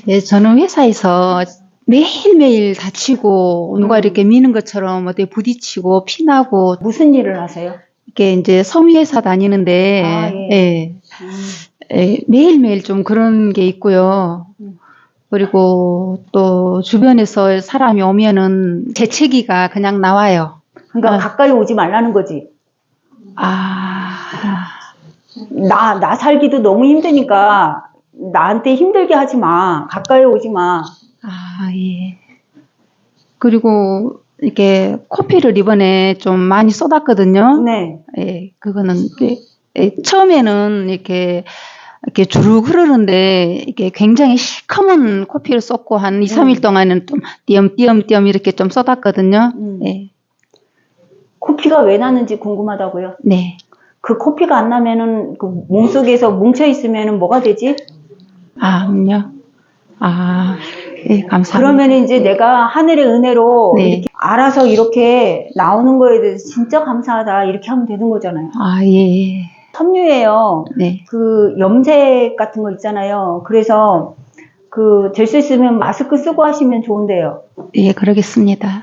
예, 저는 회사에서 매일매일 다치고 누가 이렇게 미는 것처럼 어디 부딪히고 피나고 무슨 일을 하세요? 이렇게 이제 섬유회사 다니는데 아, 예. 예, 예, 매일매일 좀 그런 게 있고요. 그리고 또 주변에서 사람이 오면은 재채기가 그냥 나와요. 그러니까 가까이 오지 말라는 거지. 나 살기도 너무 힘드니까 나한테 힘들게 하지 마. 가까이 오지 마. 예. 그리고 이렇게 코피를 이번에 좀 많이 쏟았거든요. 네. 예, 그거는 처음에는 이렇게 주르륵 흐르는데 이게 굉장히 시커먼 코피를 쏟고 한 2, 3일 동안은 좀 띄엄띄엄 이렇게 좀 쏟았거든요. 예. 코피가 왜 나는지 궁금하다고요? 네. 그 코피가 안 나면은 그 몸속에서 뭉쳐 있으면은 뭐가 되지? 암요? 예, 감사합니다. 그러면 이제 내가 하늘의 은혜로 네. 이렇게 알아서 이렇게 나오는 거에 대해서 진짜 감사하다 이렇게 하면 되는 거잖아요. 예. 섬유예요. 네. 그 염색 같은 거 있잖아요. 그래서 그 될 수 있으면 마스크 쓰고 하시면 좋은데요. 예, 그러겠습니다.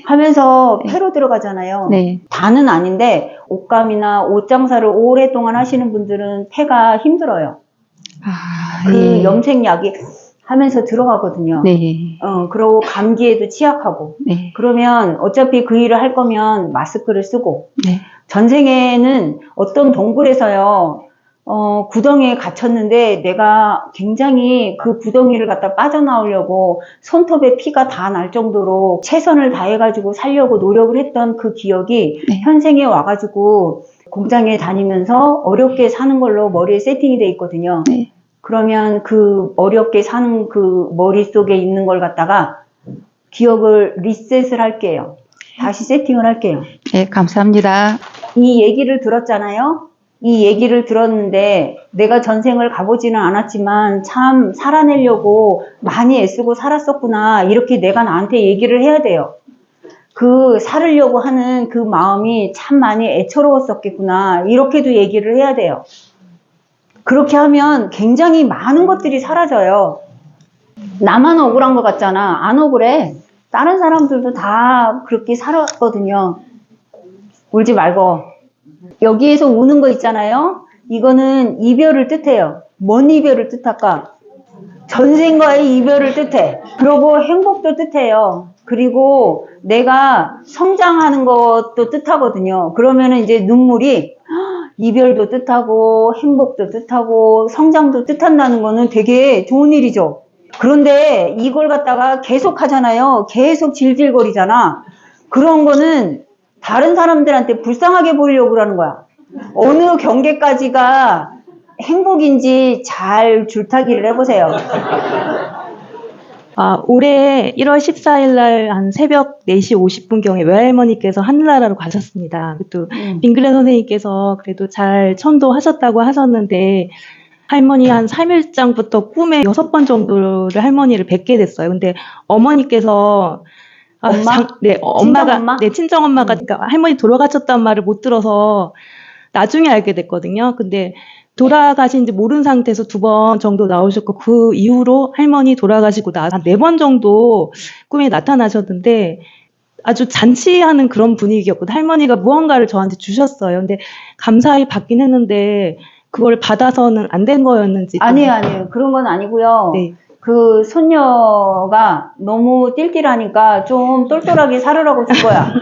하면서 폐로 들어가잖아요. 네. 다는 아닌데 옷감이나 옷 장사를 오랫동안 하시는 분들은 폐가 힘들어요. 그 예. 염색약이 하면서 들어가거든요. 네. 그리고 감기에도 취약하고. 네. 그러면 어차피 그 일을 할 거면 마스크를 쓰고. 네. 전생에는 어떤 동굴에서요, 구덩이에 갇혔는데 내가 굉장히 그 구덩이를 갖다 빠져나오려고 손톱에 피가 다 날 정도로 최선을 다해가지고 살려고 노력을 했던 그 기억이 네. 현생에 와가지고 공장에 다니면서 어렵게 사는 걸로 머리에 세팅이 돼 있거든요. 네. 그러면 그 어렵게 사는 그 머릿속에 있는 걸 갖다가 기억을 리셋을 할게요. 다시 세팅을 할게요. 네, 감사합니다. 이 얘기를 들었잖아요. 이 얘기를 들었는데 내가 전생을 가보지는 않았지만 참 살아내려고 많이 애쓰고 살았었구나. 이렇게 내가 나한테 얘기를 해야 돼요. 그 살으려고 하는 그 마음이 참 많이 애처로웠었겠구나. 이렇게도 얘기를 해야 돼요. 그렇게 하면 굉장히 많은 것들이 사라져요. 나만 억울한 것 같잖아. 안 억울해. 다른 사람들도 다 그렇게 살았거든요. 울지 말고. 여기에서 우는 거 있잖아요. 이거는 이별을 뜻해요. 뭔 이별을 뜻할까? 전생과의 이별을 뜻해. 그리고 행복도 뜻해요. 그리고 내가 성장하는 것도 뜻하거든요. 그러면은 이제 눈물이 이별도 뜻하고 행복도 뜻하고 성장도 뜻한다는 거는 되게 좋은 일이죠. 그런데 이걸 갖다가 계속 하잖아요. 계속 질질거리잖아. 그런 거는 다른 사람들한테 불쌍하게 보이려고 그러는 거야. 어느 경계까지가 행복인지 잘 줄타기를 해보세요. 올해 1월 14일 날 한 새벽 4시 50분경에 외할머니께서 하늘나라로 가셨습니다. 또 빙그레 선생님께서 그래도 잘 천도하셨다고 하셨는데 할머니 한 3일장부터 꿈에 6번 정도를 할머니를 뵙게 됐어요. 근데 어머니께서 엄마? 네, 친정엄마? 네, 친정엄마가 그러니까 할머니 돌아가셨다는 말을 못 들어서 나중에 알게 됐거든요. 근데 돌아가신지 모르는 상태에서 2번 정도 나오셨고 그 이후로 할머니 돌아가시고 한 4번 정도 꿈에 나타나셨는데 아주 잔치하는 그런 분위기였거든요. 할머니가 무언가를 저한테 주셨어요. 근데 감사히 받긴 했는데 그걸 받아서는 안 된 거였는지. 아니에요. 그런 건 아니고요. 네. 그 손녀가 너무 띨띨하니까 좀 똘똘하게 살으라고 줄 거야.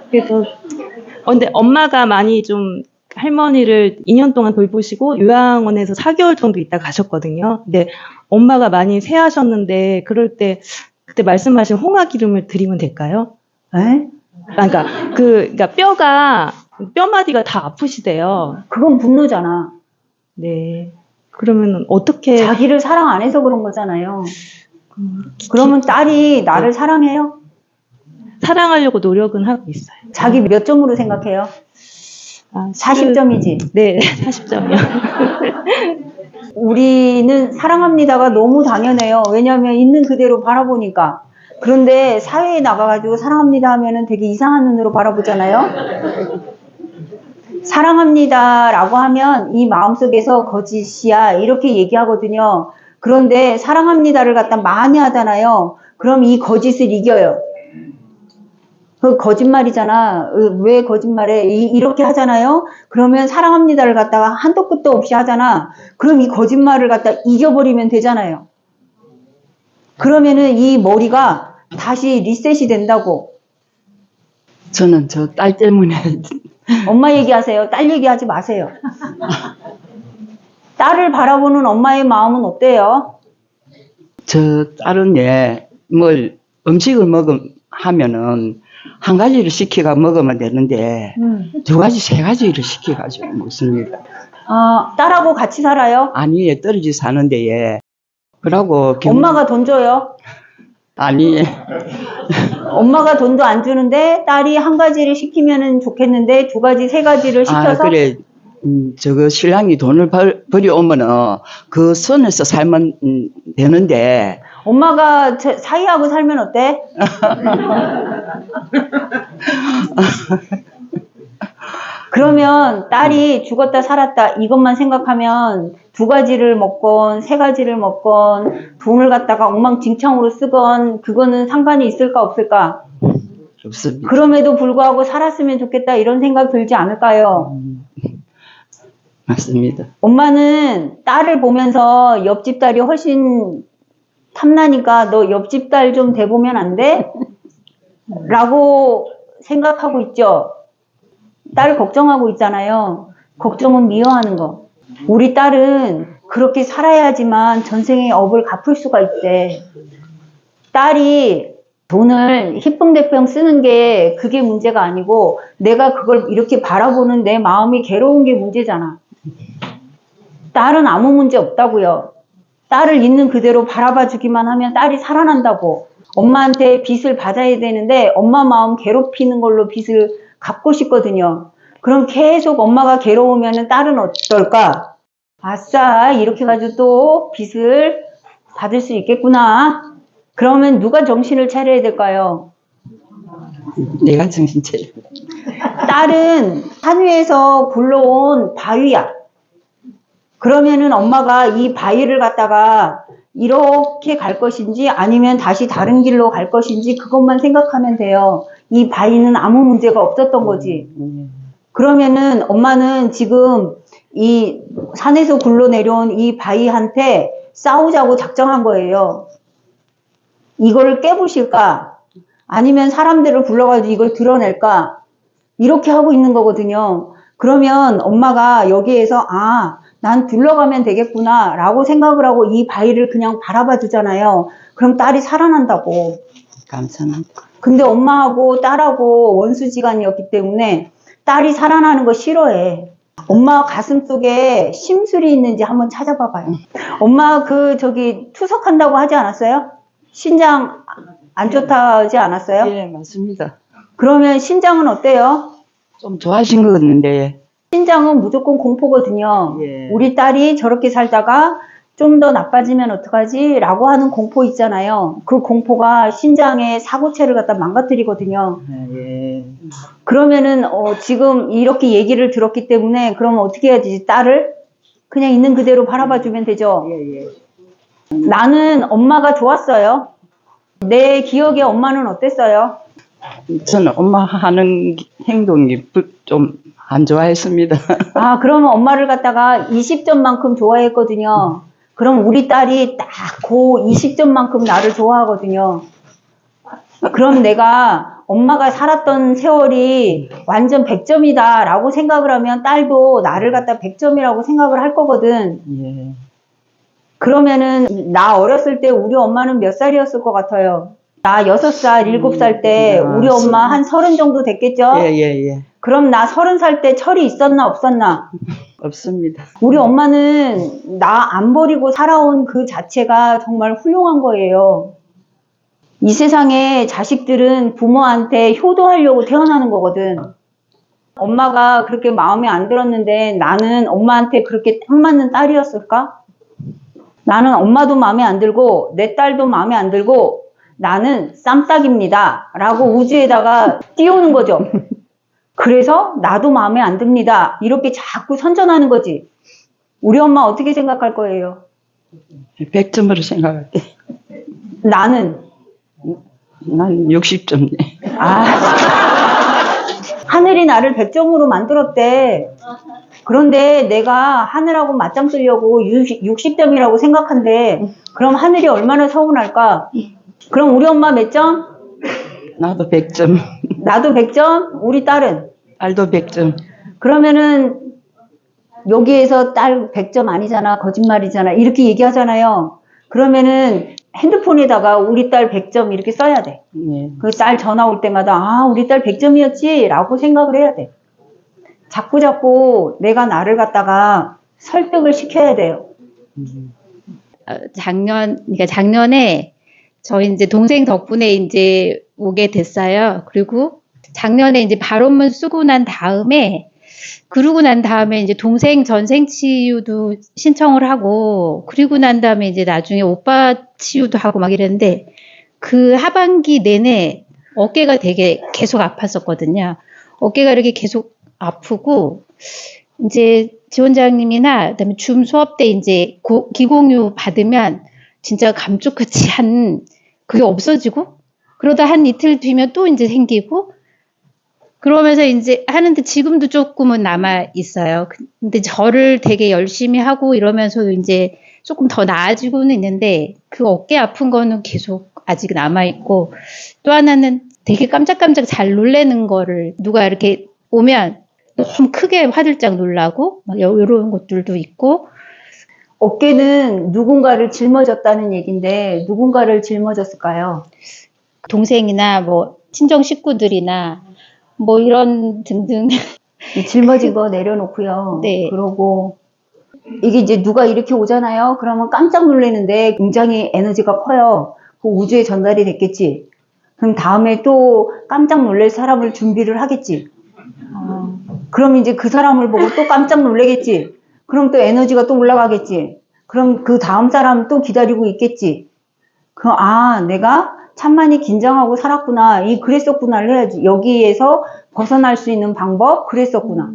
그래서 근데 엄마가 많이 좀 할머니를 2년 동안 돌보시고 요양원에서 4개월 정도 있다 가셨거든요. 근데 엄마가 많이 쇠하셨는데 그럴 때 그때 말씀하신 홍화 기름을 드리면 될까요? 에? 그러니까 뼈마디가 다 아프시대요. 그건 분노잖아. 네. 그러면 어떻게 자기를 사랑 안 해서 그런 거잖아요. 그러면 딸이 나를 사랑해요? 사랑하려고 노력은 하고 있어요. 자기 몇 점으로 생각해요? 40점이지? 네, 40점이요. 우리는 사랑합니다가 너무 당연해요. 왜냐하면 있는 그대로 바라보니까. 그런데 사회에 나가가지고 사랑합니다 하면은 되게 이상한 눈으로 바라보잖아요. 사랑합니다 라고 하면 이 마음속에서 거짓이야 이렇게 얘기하거든요. 그런데 사랑합니다를 갖다 많이 하잖아요. 그럼 이 거짓을 이겨요. 그 거짓말이잖아. 왜 거짓말해? 이렇게 하잖아요. 그러면 사랑합니다를 갖다가 한도 끝도 없이 하잖아. 그럼 이 거짓말을 갖다 이겨버리면 되잖아요. 그러면은 이 머리가 다시 리셋이 된다고. 저는 저 딸 때문에 엄마 얘기하세요. 딸 얘기하지 마세요. 딸을 바라보는 엄마의 마음은 어때요? 저 딸은 뭘 음식을 하면은 한 가지를 시키가 먹으면 되는데 두 가지 세 가지를 시켜가지고 먹습니다. 아, 딸하고 같이 살아요? 아니 떨어져 사는데 그러고 엄마가 돈 줘요? 아니 엄마가 돈도 안 주는데 딸이 한 가지를 시키면 좋겠는데 두 가지, 세 가지를 시켜서? 그래 저거 신랑이 돈을 버려오면은 그 선에서 살면 되는데 엄마가 사이하고 살면 어때? 그러면 딸이 죽었다 살았다 이것만 생각하면 두 가지를 먹건 세 가지를 먹건 돈을 갖다가 엉망진창으로 쓰건 그거는 상관이 있을까 없을까? 없습니다. 그럼에도 불구하고 살았으면 좋겠다 이런 생각 들지 않을까요? 맞습니다. 엄마는 딸을 보면서 옆집 딸이 훨씬 탐나니까 너 옆집 딸 좀 돼보면 안 돼? 라고 생각하고 있죠. 딸 걱정하고 있잖아요. 걱정은 미워하는 거. 우리 딸은 그렇게 살아야지만 전생의 업을 갚을 수가 있대. 딸이 돈을 희풍대풍 쓰는 게 그게 문제가 아니고 내가 그걸 이렇게 바라보는 내 마음이 괴로운 게 문제잖아. 딸은 아무 문제 없다고요. 딸을 있는 그대로 바라봐 주기만 하면 딸이 살아난다고. 엄마한테 빚을 받아야 되는데 엄마 마음 괴롭히는 걸로 빚을 갚고 싶거든요. 그럼 계속 엄마가 괴로우면 딸은 어떨까? 아싸, 이렇게 가지고 또 빚을 받을 수 있겠구나. 그러면 누가 정신을 차려야 될까요? 내가 정신 차려. 딸은 산 위에서 굴러온 바위야. 그러면은 엄마가 이 바위를 갖다가 이렇게 갈 것인지 아니면 다시 다른 길로 갈 것인지 그것만 생각하면 돼요. 이 바위는 아무 문제가 없었던 거지. 그러면은 엄마는 지금 이 산에서 굴러 내려온 이 바위한테 싸우자고 작정한 거예요. 이거를 깨부실까? 아니면 사람들을 불러가지고 이걸 드러낼까? 이렇게 하고 있는 거거든요. 그러면 엄마가 여기에서 난 둘러가면 되겠구나 라고 생각을 하고 이 바위를 그냥 바라봐 주잖아요. 그럼 딸이 살아난다고. 감사합니다. 근데 엄마하고 딸하고 원수지간이었기 때문에 딸이 살아나는 거 싫어해. 엄마 가슴 속에 심술이 있는지 한번 찾아봐봐요. 엄마 투석한다고 하지 않았어요? 신장 안 좋다 하지 않았어요? 예, 맞습니다. 그러면 신장은 어때요? 좀 좋아진 것 같는데. 신장은 무조건 공포거든요. 예. 우리 딸이 저렇게 살다가 좀 더 나빠지면 어떡하지? 라고 하는 공포 있잖아요. 그 공포가 신장의 사고체를 갖다 망가뜨리거든요. 예. 그러면은 지금 이렇게 얘기를 들었기 때문에 그러면 어떻게 해야 되지? 딸을 그냥 있는 그대로 바라봐 주면 되죠. 예. 나는 엄마가 좋았어요. 내 기억에 엄마는 어땠어요? 저는 엄마 하는 행동이 좀 안 좋아했습니다. 그러면 엄마를 갖다가 20점만큼 좋아했거든요. 그럼 우리 딸이 딱 그 20점만큼 나를 좋아하거든요. 그럼 내가 엄마가 살았던 세월이 완전 100점이다 라고 생각을 하면 딸도 나를 갖다 100점이라고 생각을 할 거거든. 예. 그러면은 나 어렸을 때 우리 엄마는 몇 살이었을 것 같아요? 나 6살, 7살 때 우리 엄마 한 30 정도 됐겠죠? 예. 그럼 나 30살 때 철이 있었나 없었나? 없습니다. 우리 엄마는 나 안 버리고 살아온 그 자체가 정말 훌륭한 거예요. 이 세상에 자식들은 부모한테 효도하려고 태어나는 거거든. 엄마가 그렇게 마음에 안 들었는데 나는 엄마한테 그렇게 딱 맞는 딸이었을까? 나는 엄마도 마음에 안 들고 내 딸도 마음에 안 들고 나는 쌈딱입니다 라고 우주에다가 띄우는 거죠. 그래서 나도 마음에 안 듭니다. 이렇게 자꾸 선전하는 거지. 우리 엄마 어떻게 생각할 거예요? 100점으로 생각할게. 나는 난 60점네. 하늘이 나를 100점으로 만들었대. 그런데 내가 하늘하고 맞짱 뜨려고 60점이라고 생각한대. 그럼 하늘이 얼마나 서운할까? 그럼 우리 엄마 몇 점? 나도 100점. 나도 100점? 우리 딸은? 딸도 100점. 그러면은 여기에서 딸 100점 아니잖아, 거짓말이잖아, 이렇게 얘기하잖아요. 그러면은 핸드폰에다가 우리 딸 100점 이렇게 써야 돼. 네. 그 딸 전화 올 때마다 아, 우리 딸 100점이었지 라고 생각을 해야 돼. 자꾸 내가 나를 갖다가 설득을 시켜야 돼요. 그러니까 작년에 저희 이제 동생 덕분에 이제 오게 됐어요. 그리고 작년에 이제 발언문 쓰고 난 다음에, 그러고 난 다음에 이제 동생 전생 치유도 신청을 하고, 그리고 난 다음에 이제 나중에 오빠 치유도 하고 막 이랬는데, 그 하반기 내내 어깨가 되게 계속 아팠었거든요. 어깨가 이렇게 계속 아프고, 이제 지원장님이나 그다음에 줌 수업 때 이제 기공유 받으면 진짜 감쪽같이 그게 없어지고, 그러다 한 이틀 뒤면 또 이제 생기고, 그러면서 이제 하는데 지금도 조금은 남아 있어요. 근데 저를 되게 열심히 하고 이러면서 이제 조금 더 나아지고는 있는데, 그 어깨 아픈 거는 계속 아직 남아 있고, 또 하나는 되게 깜짝깜짝 잘 놀래는 거를 누가 이렇게 오면 너무 크게 화들짝 놀라고 막 이런 것들도 있고. 어깨는 누군가를 짊어졌다는 얘기인데 누군가를 짊어졌을까요? 동생이나 뭐 친정 식구들이나 뭐 이런 등등. 짊어진 거 내려놓고요. 네. 그러고 이게 이제 누가 이렇게 오잖아요. 그러면 깜짝 놀라는데 굉장히 에너지가 커요. 그 우주에 전달이 됐겠지. 그럼 다음에 또 깜짝 놀랄 사람을 준비를 하겠지. 그럼 이제 그 사람을 보고 또 깜짝 놀라겠지. 그럼 또 에너지가 또 올라가겠지. 그럼 그 다음 사람 또 기다리고 있겠지. 그럼 내가 참 많이 긴장하고 살았구나. 그랬었구나를 해야지. 여기에서 벗어날 수 있는 방법 그랬었구나.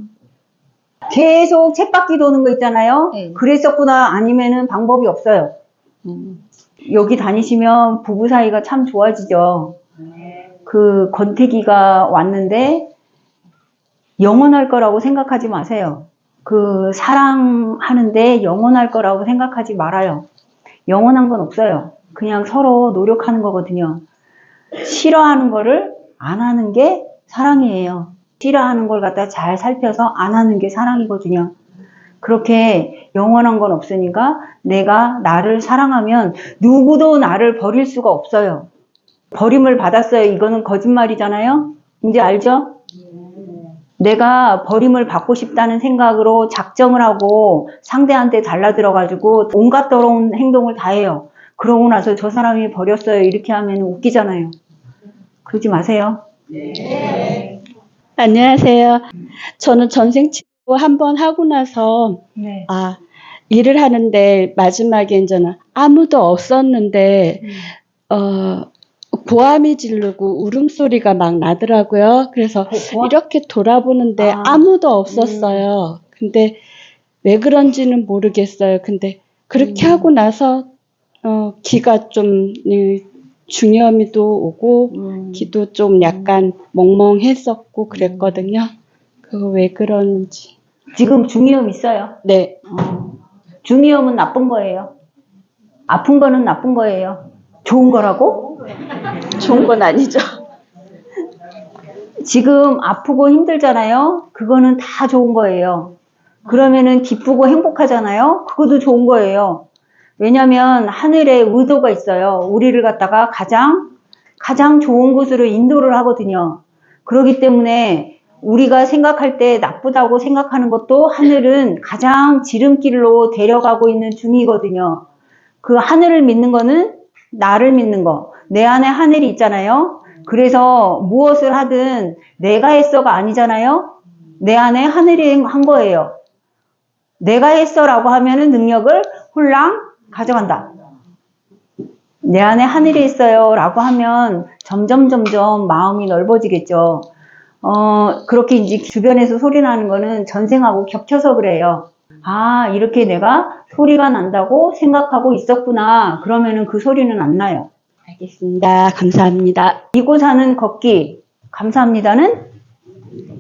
계속 쳇바퀴 도는 거 있잖아요. 네. 그랬었구나 아니면은 방법이 없어요. 여기 다니시면 부부 사이가 참 좋아지죠. 그 권태기가 왔는데 영원할 거라고 생각하지 마세요. 그 사랑하는데 영원할 거라고 생각하지 말아요. 영원한 건 없어요. 그냥 서로 노력하는 거거든요. 싫어하는 거를 안 하는 게 사랑이에요. 싫어하는 걸 갖다 잘 살펴서 안 하는 게 사랑이거든요. 그렇게 영원한 건 없으니까 내가 나를 사랑하면 누구도 나를 버릴 수가 없어요. 버림을 받았어요. 이거는 거짓말이잖아요. 이제 알죠? 내가 버림을 받고 싶다는 생각으로 작정을 하고 상대한테 달라들어가지고 온갖 더러운 행동을 다 해요. 그러고 나서 저 사람이 버렸어요. 이렇게 하면 웃기잖아요. 그러지 마세요. 안녕하세요. 저는 전생 치료 한번 하고 나서 네. 일을 하는데 마지막에 이제는 아무도 없었는데 고함이 지르고 울음소리가 막 나더라고요. 그래서 이렇게 돌아보는데 아무도 없었어요. 근데 왜 그런지는 모르겠어요. 근데 그렇게 하고 나서 기가 좀 중이염이도 오고 기도 좀 약간 멍멍했었고 그랬거든요. 그거 왜 그런지. 지금 중이염 있어요. 네. 중이염은 나쁜 거예요. 아픈 거는 나쁜 거예요. 좋은 거라고? 좋은 건 아니죠. 지금 아프고 힘들잖아요. 그거는 다 좋은 거예요. 그러면은 기쁘고 행복하잖아요. 그것도 좋은 거예요. 왜냐하면 하늘에 의도가 있어요. 우리를 갖다가 가장 좋은 곳으로 인도를 하거든요. 그렇기 때문에 우리가 생각할 때 나쁘다고 생각하는 것도 하늘은 가장 지름길로 데려가고 있는 중이거든요. 그 하늘을 믿는 거는 나를 믿는 거. 내 안에 하늘이 있잖아요. 그래서 무엇을 하든 내가 했어가 아니잖아요. 내 안에 하늘이 한 거예요. 내가 했어라고 하면은 능력을 홀랑 가져간다. 내 안에 하늘이 있어요 라고 하면 점점 마음이 넓어지겠죠. 그렇게 이제 주변에서 소리 나는 거는 전생하고 겹쳐서 그래요. 아, 이렇게 내가 소리가 난다고 생각하고 있었구나. 그러면은 그 소리는 안 나요. 알겠습니다. 감사합니다. 이고 사는 걷기. 감사합니다는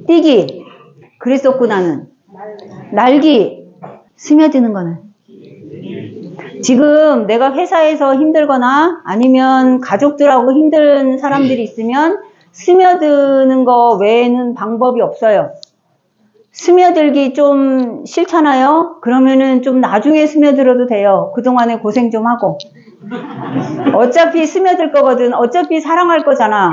뛰기. 그랬었구나는 날기. 스며드는 거는 지금 내가 회사에서 힘들거나 아니면 가족들하고 힘든 사람들이 있으면 스며드는 거 외에는 방법이 없어요. 스며들기 좀 싫잖아요? 그러면은 좀 나중에 스며들어도 돼요. 그동안에 고생 좀 하고. 어차피 스며들 거거든. 어차피 사랑할 거잖아.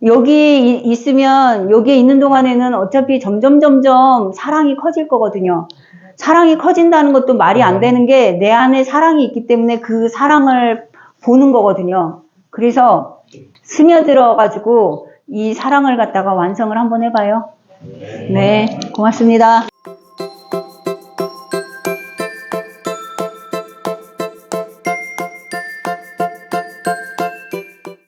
여기 있으면, 여기에 있는 동안에는 어차피 점점 사랑이 커질 거거든요. 사랑이 커진다는 것도 말이 안 되는 게 내 안에 사랑이 있기 때문에 그 사랑을 보는 거거든요. 그래서 스며들어가지고 이 사랑을 갖다가 완성을 한번 해봐요. 네, 고맙습니다.